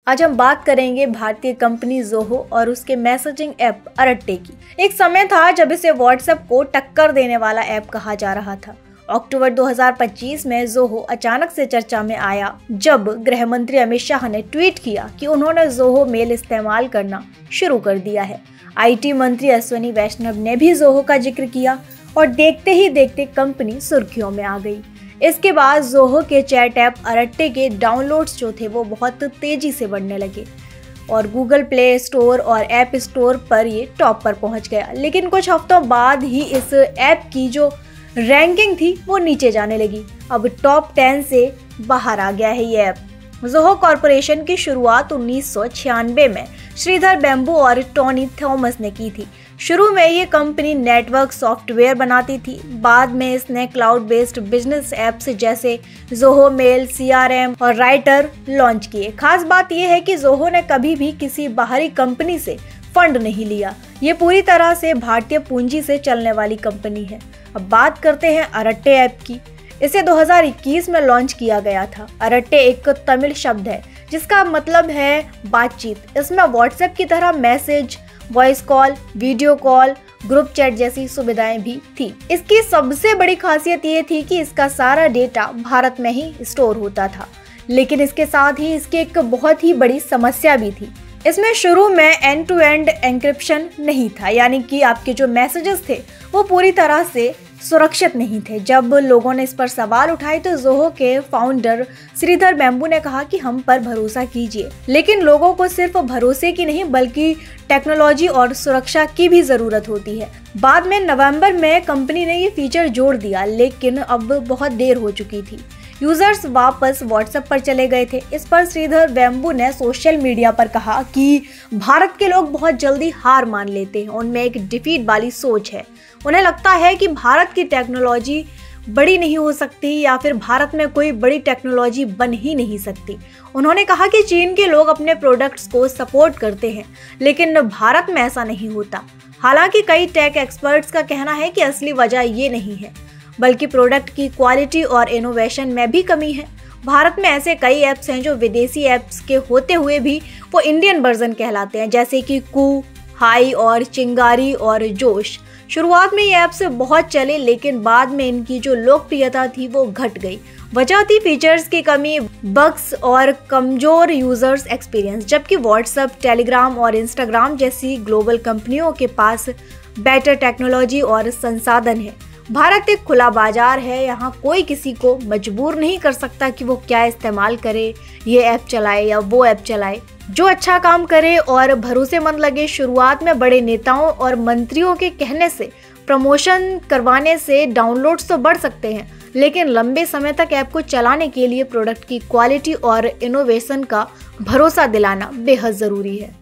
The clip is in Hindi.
आज हम बात करेंगे भारतीय कंपनी ज़ोहो और उसके मैसेजिंग ऐप अरट्टे की। एक समय था जब इसे व्हाट्सएप को टक्कर देने वाला ऐप कहा जा रहा था। अक्टूबर 2025 में ज़ोहो अचानक से चर्चा में आया जब गृह मंत्री अमित शाह ने ट्वीट किया कि उन्होंने ज़ोहो मेल इस्तेमाल करना शुरू कर दिया है। IT मंत्री अश्विनी वैष्णव ने भी ज़ोहो का जिक्र किया और देखते ही देखते कंपनी सुर्खियों में आ गई। इसके बाद ज़ोहो के चैट ऐप अरट्टे के डाउनलोड्स जो थे वो बहुत तेजी से बढ़ने लगे और गूगल प्ले स्टोर और ऐप स्टोर पर ये टॉप पर पहुंच गया। लेकिन कुछ हफ्तों बाद ही इस ऐप की जो रैंकिंग थी वो नीचे जाने लगी। अब टॉप 10 से बाहर आ गया है ये ऐप। ज़ोहो कॉरपोरेशन की शुरुआत 1996 में श्रीधर बेम्बू और टोनी थॉमस ने की थी। शुरू में ये कंपनी नेटवर्क सॉफ्टवेयर बनाती थी। बाद में इसने क्लाउड बेस्ड बिजनेस ऐप्स जैसे ज़ोहो मेल, CRM और राइटर लॉन्च किए। खास बात यह है कि ज़ोहो ने कभी भी किसी बाहरी कंपनी से फंड नहीं लिया। ये पूरी तरह से भारतीय पूंजी से चलने वाली कंपनी है। अब बात करते हैं अरट्टे ऐप की। इसे 2021 में लॉन्च किया गया था। अरट्टे एक तमिल शब्द है जिसका मतलब है बातचीत। इसमें व्हाट्सएप की तरह message, voice call, video call, group chat जैसी सुविधाएं भी थी। इसकी सबसे बड़ी खासियत ये थी कि इसका सारा डेटा भारत में ही स्टोर होता था। लेकिन इसके साथ ही इसकी एक बहुत ही बड़ी समस्या भी थी। इसमें शुरू में एंड टू एंड एन्क्रिप्शन नहीं था, यानी कि आपके जो मैसेजेस थे वो पूरी तरह से सुरक्षित नहीं थे। जब लोगों ने इस पर सवाल उठाए तो ज़ोहो के फाउंडर श्रीधर बेम्बू ने कहा कि हम पर भरोसा कीजिए। लेकिन लोगों को सिर्फ भरोसे की नहीं बल्कि टेक्नोलॉजी और सुरक्षा की भी जरूरत होती है। बाद में नवंबर में कंपनी ने ये फीचर जोड़ दिया, लेकिन अब बहुत देर हो चुकी थी। यूजर्स वापस व्हाट्सएप पर चले गए थे। इस पर श्रीधर बेम्बू ने सोशल मीडिया पर कहा कि भारत के लोग बहुत जल्दी हार मान लेते हैं, उनमें एक डिफीट वाली सोच है। उन्हें लगता है कि भारत की टेक्नोलॉजी बड़ी नहीं हो सकती या फिर भारत में कोई बड़ी टेक्नोलॉजी बन ही नहीं सकती। उन्होंने कहा कि चीन के लोग अपने प्रोडक्ट्स को सपोर्ट करते हैं, लेकिन भारत में ऐसा नहीं होता। हालांकि कई टेक एक्सपर्ट्स का कहना है कि असली वजह ये नहीं है, बल्कि प्रोडक्ट की क्वालिटी और इनोवेशन में भी कमी है। भारत में ऐसे कई ऐप्स हैं जो विदेशी ऐप्स के होते हुए भी वो इंडियन वर्जन कहलाते हैं, जैसे कि कू, हाई और चिंगारी और जोश। शुरुआत में ये ऐप्स बहुत चले, लेकिन बाद में इनकी जो लोकप्रियता थी वो घट गई। वजह थी फीचर्स की कमी, बग्स और कमजोर यूजर्स एक्सपीरियंस। जबकि व्हाट्सएप, टेलीग्राम और इंस्टाग्राम जैसी ग्लोबल कंपनियों के पास बेटर टेक्नोलॉजी और संसाधन है। भारत एक खुला बाजार है, यहाँ कोई किसी को मजबूर नहीं कर सकता कि वो क्या इस्तेमाल करे, ये ऐप चलाए या वो ऐप चलाए। जो अच्छा काम करे और भरोसेमंद लगे। शुरुआत में बड़े नेताओं और मंत्रियों के कहने से, प्रमोशन करवाने से डाउनलोड्स तो बढ़ सकते हैं, लेकिन लंबे समय तक ऐप को चलाने के लिए प्रोडक्ट की क्वालिटी और इनोवेशन का भरोसा दिलाना बेहद ज़रूरी है।